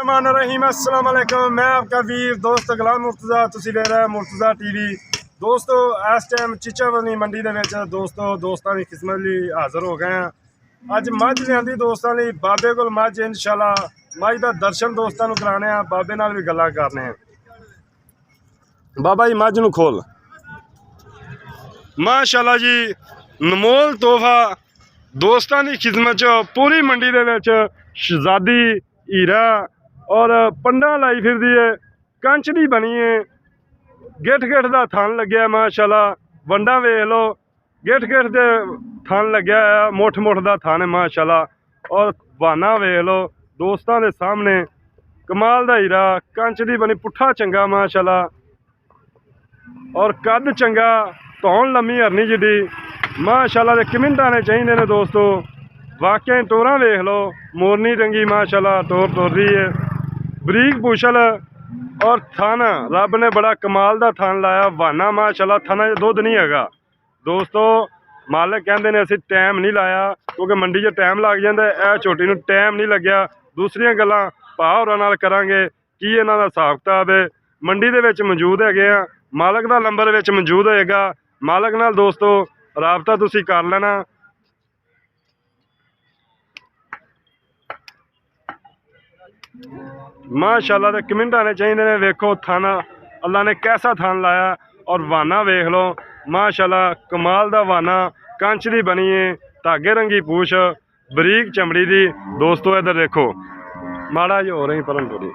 रहीम अस्सलाम वालेकुम। मैं आपका वीर दोस्त गुलाम मुर्तज़ा, तुसी देख रहे मुर्तज़ा टीवी। दोस्तों इस टाइम चिचावनी मंडी दे विच दोस्तां दी खिदमत लई हाज़र हो गए हैं। अज मझ लिआंदी दोस्तां लई बाबे कोल मझ इंशाल्लाह मझ दा दर्शन दोस्तां नूं कराने आ, बाबे नाल भी गल्लां करने आ। बाबा जी मझ नूं खोल। माशाअल्लाह जी अनमोल तोहफा दोस्तां दी खिदमत च पूरी मंडी दे विच शहजादी हीरा और पंडा लाई फिरदी है, कंच दी बनी है, गिठ गिठ दा थन लग्या माशाल्लाह। वंडा वेख लो, गिठ गिठ दे थन लग्या है, मुठ मुठ दा थन है माशाल्लाह। और बहाना वेख लो दोस्तां दे सामने, कमाल दा हीरा, कंच दी बनी, पुट्ठा चंगा माशाल्लाह और कद चंगा, धौन लम्मी हरनी जिड्डी माशाल्लाह। दे कमिंटां ने चाहिए ने दोस्तों, वाकई टोरा वेख लो, मोरनी रंगी माशाल्लाह, टोर टोर रही है, बरीक पूछल और थन रब ने बड़ा कमाल दा थन लाया। वाना माशाल्लाह, थना च दुध नहीं हैगा दोस्तों। मालिक कहते हैं असीं टाइम नहीं लाया क्योंकि मंडी च टाइम लग जाता है, यह झोटी नूं टाइम नहीं लग्या। दूसरियां गल्लां भाव होरां नाल करांगे की इन्हां दा हिसाब किताब है। मंडी दे विच मौजूद हैगे आ, मालिक दा नंबर विच मौजूद होएगा, मालिक नाल दोस्तों राबता तुसीं कर लेना। माशाल्लाह दे कमिंटां ने चाहिए ने, वेखो थन अल्लाह ने कैसा थन लाया और वाना वेख लो माशाल्लाह, कमाल दा वाना, कंच दी बनी है, धागे रंगी पूछ, बरीक चमड़ी दी दोस्तों। इधर देखो माड़ा जी हो रही परन थोड़ी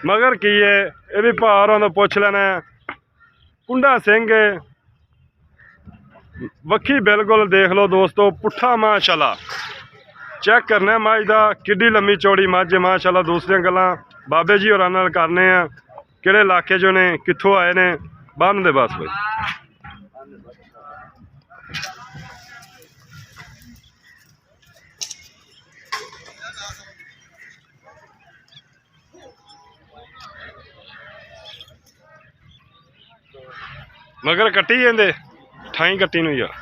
मगर की है, ये भी भार होंदा पुछ लेना। कुंडा सिंह वक्खी बिल्कुल देख लो दोस्तों, पुट्ठा माशाल्लाह। चेक करना मझ का किड्डी लम्मी चौड़ी मझ माशाल्लाह। दूसरियां गल्लां बाबे जी होरां नाल करने आ, किहड़े इलाके चों ने, कित्थों आए ने, बन दे बस भाई। मगर कट्टी जांदे ठाई कट्टी नूं यार।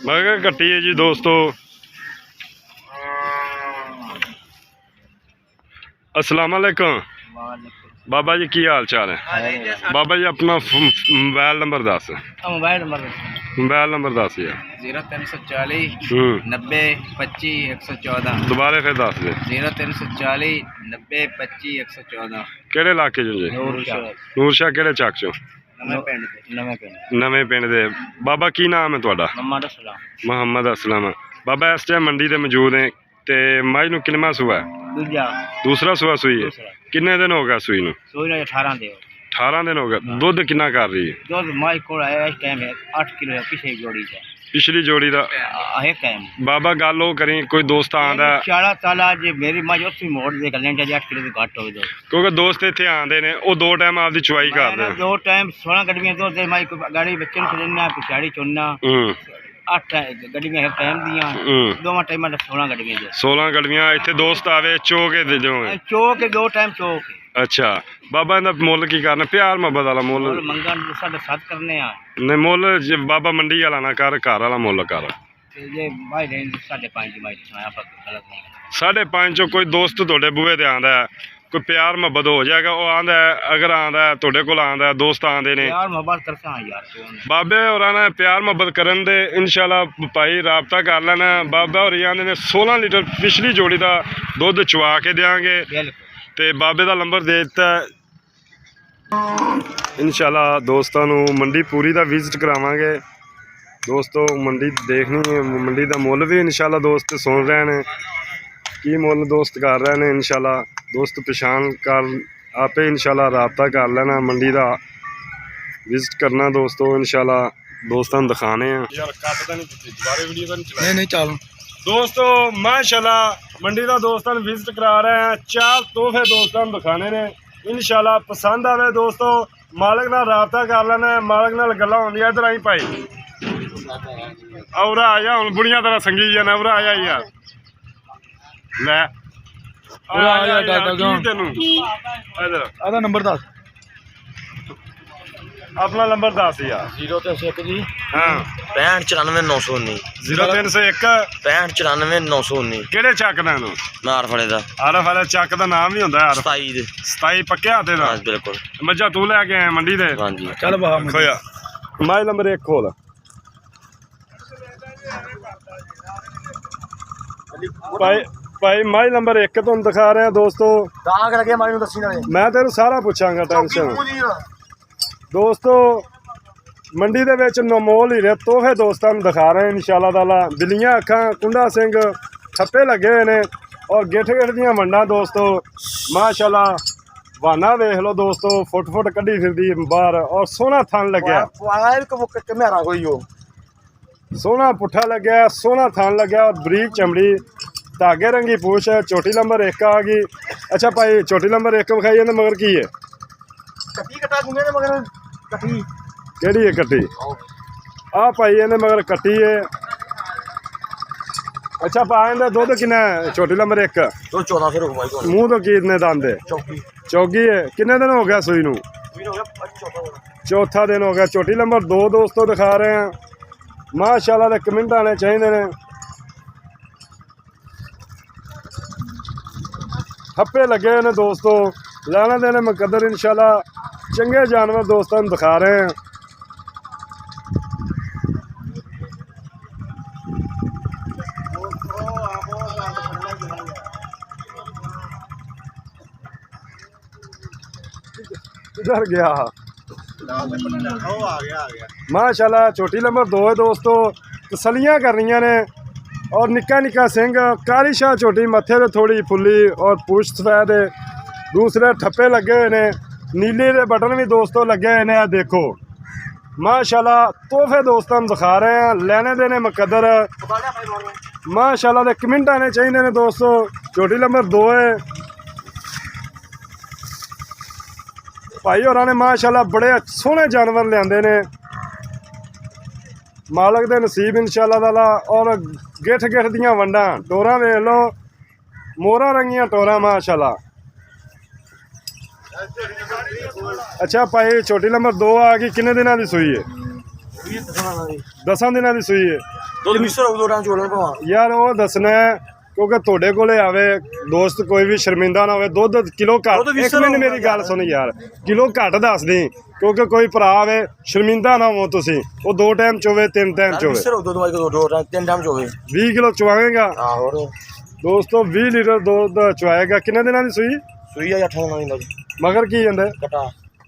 मगर कट्टी है जी दोस्तों। अस्सलाम वालेकुम बाबा जी, की हाल चाल है बाबा जी? अपना मोबाइल नंबर दस। मोबाइल नंबर दस यार। 0340 90 25 114। दोबारा फिर दस दे। 0340 90 25 114। केड़े इलाके चो जी? नूरशाह केड़े चक चो? नवे पिंड दे। बाबा की नाम है तुहाडा? मोहम्मद असलम। बाबा इस टाइम मंडी दे मौजूद है ते मझ नूं किन्नवां सूआ है? दूसरा सूआ सूई है। किन्ने दिन हो गया सूई नूं? 18 दिन हो गए। दुध किन्ना कर रही है? पिछली जोड़ी दा बाबा गल ओ करी, कोई दोस्त आंदा क्योंकि दोस्त इत्थे आंदे ने, ओ दो टाइम आपदी चुवाई करदे ने। दो टाइम 16 गड्डियां गाड़ी बच्चे नूं खिलना, पिछाड़ी चुनना। 8 गड्डियां एक टाइम दियां, दोवां टाइमां 16 गड्डियां इत्थे दोस्त आवे चो के दे दोगे? चो के दो टाइम चो के। अच्छा बाबा इहदा मुੱਲ की करना? प्यार मोहब्बत वाला मुੱਲ मंगा 7.5 करने आ। नहीं मुੱਲ बाबा मंडी वाला ना कर, घर वाला मुੱਲ कर। 5.5 चो कोई दोस्त तुहाडे बूहे ते आंदा है, कोई प्यार मोहब्बत हो जाएगा। वो आंदा है, अगर आंदा है तुहाडे कोल आंदा है, दोस्त आंदे ने, प्यार मोहब्बत करसा यार। बाबे होरां ने प्यार मोहब्बत करन दे इंशाल्लाह भाई राबता कर लेना। बाबा होरी आंदे ने 16 लीटर पिछली जोड़ी दा दुध चुवा के देंगे ते बाबे दा नंबर दे दित्ता इंशाल्लाह। दोस्तों नूं मंडी पूरी दा विजिट करावांगे दोस्तों। मंडी देखनी है, मंडी दा मुੱਲ भी इंशाल्लाह दोस्त सुन रहे हैं, की मुੱਲ दोस्त कर रहे हैं इंशाल्लाह। दोस्त पछाण कर आपे इंशाल्लाह राबता कर लेना, मंडी दा विजिट करना दोस्तों इंशाल्लाह। दोस्तों दिखाने हैं नहीं चल दोस्तों माशाल्लाह मंडी दा दोस्तों विजिट करा रहे हैं। 4 तोहफे दोस्तों दिखाने ने इंशाल्लाह, पसंद आवे दोस्तों मालिक नाल राबता कर लेना, मालिक नाल गल्लां होंदियां। इधर आई भाई औरा आया हुण बुढ़ियां तरह संगी जाना। औरा आया यार ले तेनू इधर नंबर दस ਆਪਣਾ ਨੰਬਰ ਦੱਸ ਯਾਰ। 0301 ਜੀ ਹਾਂ 6594 0301 6594 ਕਿਹੜੇ ਚੱਕ ਦਾ ਨੂੰ? ਨਾਰ ਫੜੇ ਦਾ ਆਰਫ ਵਾਲੇ ਚੱਕ ਦਾ ਨਾਮ ਵੀ ਹੁੰਦਾ ਯਾਰ। 27 ਦੇ 27 ਪੱਕਿਆ ਤੇ ਦਾ। ਹਾਂ ਬਿਲਕੁਲ ਮੱਝਾਂ ਤੂੰ ਲੈ ਕੇ ਆਇਆ ਮੰਡੀ ਦੇ? ਹਾਂਜੀ ਚੱਲ ਬਾਹਰ ਖੋਇਆ ਮਾਈ ਨੰਬਰ 1 ਖੋਲ। ਭਾਈ ਮਾਈ ਨੰਬਰ 1 ਤੁਹਾਨੂੰ ਦਿਖਾ ਰਹੇ ਆ ਦੋਸਤੋ। ਦਾਗ ਲੱਗੇ ਮਾਈ ਨੂੰ ਦੱਸੀ ਨਾਲੇ ਮੈਂ ਤੈਨੂੰ ਸਾਰਾ ਪੁੱਛਾਂਗਾ, ਟੈਨਸ਼ਨ ਦੋਸਤੋ। ਮੰਡੀ ਦੇ ਵਿੱਚ ਨਮੋਲ ਹੀਰੇ ਤੋਹਫੇ ਦੋਸਤਾਂ ਨੂੰ ਦਿਖਾ ਰਹੇ ਇਨਸ਼ਾਅੱਲਾ ਤਾਲਾ। ਬਿੱਲੀਆਂ ਅੱਖਾਂ, ਕੁੰਡਾ ਸਿੰਘ, ਥੱਪੇ ਲੱਗੇ ਹੋਏ ਨੇ ਔਰ ਗਿੱਠ ਦੀਆਂ ਵੰਡਾਂ ਦੋਸਤੋ ਮਾਸ਼ਾਅੱਲਾ। ਵਾਨਾ ਵੇਖ ਲਓ ਦੋਸਤੋ, ਫੁੱਟ ਕੱਢੀ ਫਿਰਦੀ ਬਾਹਰ ਔਰ ਸੋਹਣਾ ਥਣ ਲੱਗਿਆ। ਮੇਰਾ ਕੋਈ ਹੋ ਸੋਹਣਾ ਪੁੱਠਾ ਲੱਗਿਆ, ਸੋਹਣਾ ਥਣ ਲੱਗਿਆ ਔਰ ਬਰੀਕ ਚਮੜੀ, ਧਾਗੇ ਰੰਗੀ ਪੂਛ ਹੈ। ਚੋਟੀ ਨੰਬਰ 1 ਆ ਗਈ। ਅੱਛਾ ਭਾਈ ਚੋਟੀ ਨੰਬਰ 1 ਵਿਖਾਈ ਜਾਂਦੇ ਮਗਰ ਕੀ ਹੈ? ਕੱਟੀ ਕਟਾ ਦੂੰਗੇ ਨੇ ਮਗਰ ਕੱਟੀ ਕਿਹੜੀ ਹੈ ਕੱਟੀ? ਆ ਭਾਈ ਇਹਨੇ ਮਗਰ ਕੱਟੀ ਹੈ। ਅੱਛਾ ਪਾ ਇਹਦਾ ਦੁੱਧ ਕਿੰਨਾ ਹੈ? ਛੋਟੀ ਨੰਬਰ 1 ਤੋਂ 14 ਫਿਰ ਹੁਕਮਾਈ ਕੋਲ ਮੂੰਹ ਤੋਂ ਕਿੰਨੇ ਦੰਦ ਹੈ? ਚੌਗੀ ਹੈ। ਕਿੰਨੇ ਦਿਨ ਹੋ ਗਿਆ ਸੂਈ ਨੂੰ? ਚੌਥਾ ਦਿਨ ਹੋ ਗਿਆ। ਛੋਟੀ ਨੰਬਰ 2 ਦੋਸਤੋ ਦਿਖਾ ਰਹੇ ਆ ਮਾਸ਼ਾਅੱਲਾ। ਦੇ ਕਮੈਂਟ ਆਣੇ ਚਾਹੀਦੇ ਨੇ। ਥੱਪੇ ਲੱਗੇ ਹੋਏ ਨੇ ਦੋਸਤੋ, ਲੈਣਾ ਦੇਣੇ ਮੁਕੱਦਰ ਇਨਸ਼ਾਅੱਲਾ। ਚੰਗੇ ਜਾਨਵਰ ਦੋਸਤਾਂ ਨੂੰ ਦਿਖਾ ਰਹੇ ਆ। किधर गया? माशाल्लाह छोटी नंबर 2 है दोस्तों। तसलियां करनियां ने और निक्का निक्का सिंह, काली शाह छोटी, मत्थे ते थोड़ी फुल्ली और पूछ सफेद। दूसरे ठप्पे लगे हुए ने, नीले दे बटन भी दोस्तों लगे हुए ने। देखो माशाल्लाह तोहफे दोस्तों दिखा रहे हैं, लेने देने मुकद्दर माशाल्लाह। दे कमेंट आने चाहिए ने दोस्तों। छोटी नंबर 2 है भाई होरां ने माशाल्लाह बड़े सोहने जानवर लियाते ने। मालक दे नसीब इंशाअल्लाह ताला। और गिठ दियां वंडां, टोरां वेख लो, मोहरां रंगियां टोरां माशाल्लाह। अच्छा भाई छोटी नंबर 2 आ गई। किन्ने दिनां दी सूई है? 10 दिनां दी सूई है यार। वो दसना है क्योंकि थोड़े कोले आवे दोस्त, कोई भी शर्मिंदा ना हो। दुध किलो घट, एक मिनट मेरी गल सुन यार, किलो घट दस दी क्योंकि कोई भरा आवे शर्मिंदा ना हो। तुसी वो 2 टाइम चोवे 3 टाइम चोवे 20 किलो चुवाएगा दोस्तों। 20 लीटर दूध चुवाएगा। किन्ने दिनां दी सूई? सूई 8 दिनां दी। मगर की जांदे? कटा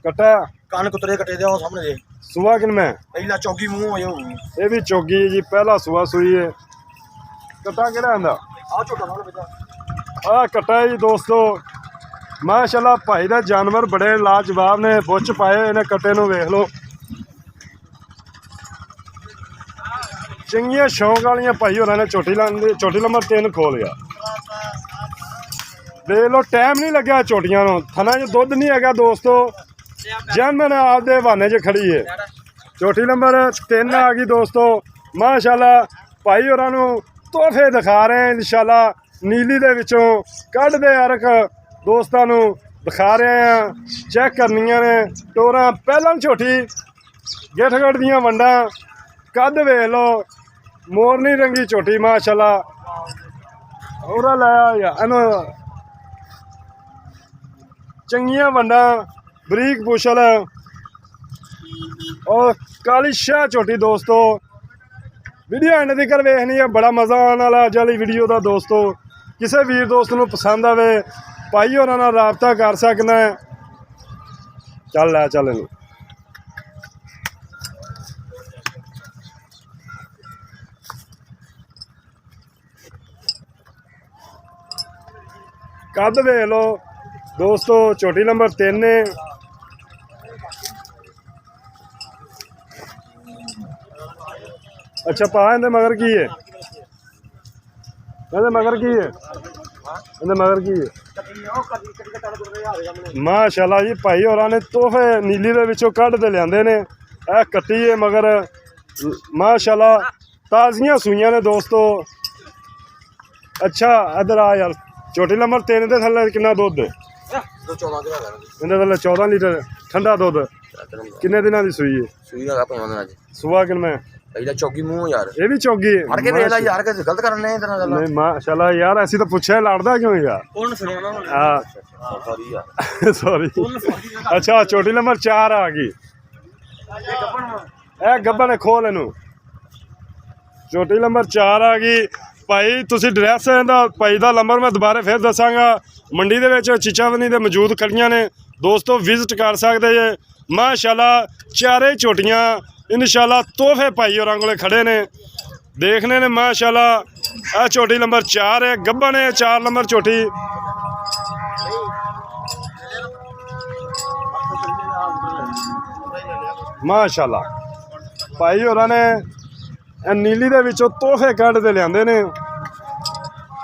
कटा कान कुतरे कटे दे सामने दे। सुबह किन में पहला चौकी मुंह हो जाऊ। ये भी चौकी है जी, पहला सुबह सूई है। कटा केड़ा आंदा? आ छोटा वाला बेटा आ कटा है जी दोस्तों माशाल्लाह। भाई दा जानवर बड़े लाजवाब ने, बुच पाए इन्हें कटे नूं वेख लो। चंगियां शौक वालियां भाई होरां ने छोटी नंबर 3 खोल गया। देख लो टाइम नहीं लग्या छोटियां नूं, थना च दुध नहीं है दोस्तों। जनमन आपदे बहाने च खड़ी है। छोटी नंबर 3 आ गई दोस्तों माशाल्लाह। भाई होरां नूं तोहफे दिखा रहे हैं इंशाअल्लाह। नीली दे विचों कढ़ दे अरक दोस्तां नूं दिखा रहे हैं। चेक करनियां ने टोरां पहलां छोटी, गिठ दियां वंडां, कद वेख लो, मोरनी रंगी छोटी माशाल्लाह। और लाया इन्हूं चंगियां वंडां, बरीक पुछल और काली शाह छोटी दोस्तों। वीडियो एंड तक वेखनी है, बड़ा मज़ा आने वाला अज वाली वीडियो का दोस्तों। किसी वीर दोस्त नूं पसंद आवे भाई होरां नाल राबता कर सकदा है। चल लै चल इनू कद वेख लो दोस्तों। छोटी नंबर 3 है। अच्छा पा इहदे मगर की है? इहदे मगर की है? इहदे मगर की है? माशाल्लाह जी भाई होरां ने तोहफे नीली दे विचों कढ के लिआंदे ने। ए कट्टी है मगर माशाल्लाह ताज़ियां सूइयां ने दोस्तों। अच्छा इधर आ यार। छोटी नंबर 3 दे थल्ले कितना दुध है? इहदे थल्ले 14 लीटर ठंडा दुध। ਕਿੰਨੇ ਦਿਨਾਂ ਦੀ ਸੂਈ ਹੈ? ਸੂਈ ਹੈਗਾ 5 ਦਿਨਾਂ ਚ। ਸੁਬਾ ਕਿੰਨੇ? ਇਹਦਾ ਚੌਗੀ ਮੂੰਹ ਯਾਰ। ਇਹ ਵੀ ਚੌਗੀ ਹੈ? ਫੜ ਕੇ ਵੇਖ ਲੈ ਯਾਰ, ਕਿ ਗਲਤ ਕਰਨੇ ਇਦਾਂ ਗੱਲਾਂ। ਨਹੀਂ ਮਾਸ਼ਾਅੱਲਾ ਯਾਰ, ਅਸੀਂ ਤਾਂ ਪੁੱਛਿਆ ਲੜਦਾ ਕਿਉਂ ਯਾਰ? ਉਹਨੂੰ ਸੁਣਾਉਣਾ ਹਾਂ ਸੌਰੀ ਯਾਰ। ਸੌਰੀ। ਅੱਛਾ ਛੋਟੀ ਨੰਬਰ 4 ਆ ਗਈ। ਇਹ ਗੱਬਨ ਨੇ ਖੋਲ ਇਹਨੂੰ। ਛੋਟੀ ਨੰਬਰ 4 ਆ ਗਈ ਭਾਈ। ਤੁਸੀਂ ਐਡਰੈਸ ਦਾ ਭਾਈ ਦਾ ਨੰਬਰ ਮੈਂ ਦੁਬਾਰਾ ਫਿਰ ਦੱਸਾਂਗਾ। ਮੰਡੀ ਦੇ ਵਿੱਚ ਚੀਚਾਵਨੀ ਦੇ ਮੌਜੂਦ ਖੜੀਆਂ ਨੇ ਦੋਸਤੋ, ਵਿਜ਼ਿਟ ਕਰ ਸਕਦੇ ਜੇ। ਮਾਸ਼ਾਅੱਲਾ ਚਾਰੇ ਝੋਟੀਆਂ ਇਨਸ਼ਾਅੱਲਾ ਤੋਹਫੇ ਭਾਈ ਹੋਰਾਂ ਕੋਲੇ ਖੜੇ ਨੇ, ਦੇਖਣੇ ਨੇ ਮਾਸ਼ਾਅੱਲਾ। ਇਹ ਝੋਟੀ ਨੰਬਰ 4 ਹੈ, ਗੱਬਨ ਹੈ 4 ਨੰਬਰ ਝੋਟੀ। ਮਾਸ਼ਾਅੱਲਾ ਭਾਈ ਹੋਰਾਂ ਨੇ ਇਹ ਨੀਲੀ ਦੇ ਵਿੱਚੋਂ ਤੋਹਫੇ ਕੱਢ ਕੇ ਲਿਆਂਦੇ ਨੇ।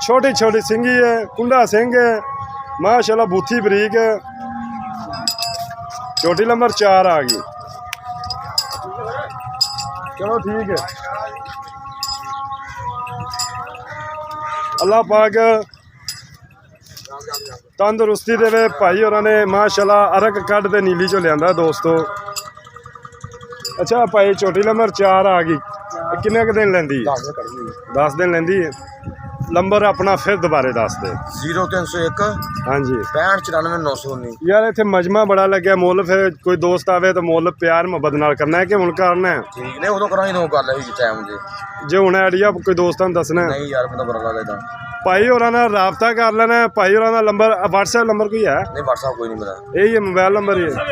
ਛੋਟੀ ਛੋਟੀ ਸਿੰਘੀ ਹੈ, ਕੁੰਡਾ ਸਿੰਘ ਹੈ ਮਾਸ਼ਾਅੱਲਾ, ਬੂਥੀ ਬਰੀਕ ਹੈ। ਝੋਟੀ ਨੰਬਰ 4 ਆ ਗਈ। ਚਲੋ ਠੀਕ ਹੈ। ਅੱਲਾਹ ਪਾਕ ਤੰਦਰੁਸਤੀ ਦੇਵੇ ਭਾਈ ਹੋਰਾਂ ਨੇ ਮਾਸ਼ਾਅੱਲਾ। ਅਰਕ ਕੱਢ ਤੇ ਨੀਲੀ ਚੋਂ ਲਿਆਂਦਾ ਦੋਸਤੋ। ਅੱਛਾ ਭਾਈ ਝੋਟੀ ਨੰਬਰ 4 ਆ ਗਈ। ਇਹ ਕਿੰਨੇ ਕੁ ਦਿਨ ਲੈਂਦੀ? 10 ਦਿਨ ਲੈਂਦੀ ਹੈ। ਨੰਬਰ ਆਪਣਾ ਫਿਰ ਦੁਬਾਰੇ ਦੱਸ ਦੇ। 0301 ਹਾਂਜੀ 6594 ਯਾਰ ਇੱਥੇ ਮਜਮਾ ਬੜਾ ਲੱਗਿਆ। ਮੁੱਲ ਫਿਰ ਕੋਈ ਦੋਸਤ ਆਵੇ ਤਾਂ ਮੁੱਲ ਪਿਆਰ ਮੁਹੱਬਤ ਨਾਲ ਕਰਨਾ ਹੈ ਕਿ ਹੁਣ ਕਰਨਾ ਹੈ? ਠੀਕ ਨੇ, ਉਦੋਂ ਕਰਾਂਗੇ ਦੋ ਗੱਲ ਹੈ ਟਾਈਮ ਦੇ। ਜੇ ਹੁਣ ਆਈਡੀਆ ਕੋਈ ਦੋਸਤਾਂ ਨੂੰ ਦੱਸਣਾ ਹੈ? ਨਹੀਂ ਯਾਰ, ਮੈਨੂੰ ਬੜਾ ਲੱਗਦਾ। ਭਾਈ ਹੋਰਾਂ ਨਾਲ ਰਾਬਤਾ ਕਰ ਲੈਣਾ ਹੈ। ਭਾਈ ਹੋਰਾਂ ਦਾ ਨੰਬਰ WhatsApp ਨੰਬਰ ਕੋਈ ਹੈ? ਨਹੀਂ WhatsApp ਕੋਈ ਨਹੀਂ ਮੇਰਾ। ਇਹੀ ਹੈ ਮੋਬਾਈਲ ਨੰਬਰ ਹੀ ਹੈ।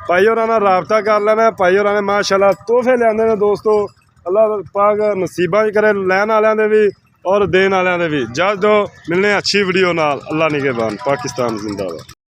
ਭਾਈ ਹੋਰਾਂ ਨਾਲ ਰਾਬਤਾ ਕਰ ਲੈਣਾ। ਭਾਈ ਹੋਰਾਂ ਨੇ ਮਾਸ਼ਾਅੱਲਾ ਤੋਹਫੇ ਲਿਆਂਦੇ ਨੇ ਦੋਸਤੋ। ਅੱਲਾਹ ਪਾਕ ਨਸੀਬਾਂ 'ਚ ਕਰੇ ਲੈਣ ਵਾਲਿਆਂ ਦੇ ਵੀ ਔਰ ਦੇਣ ਵਾਲਿਆਂ ਦੇ ਵੀ। ਜਦ ਮਿਲਨੇ ਅੱਛੀ ਵੀਡੀਓ ਨਾਲ। ਅੱਲਾਹ ਨਿਗਹਿਬਾਨ। ਪਾਕਿस्तान जिंदाबाद।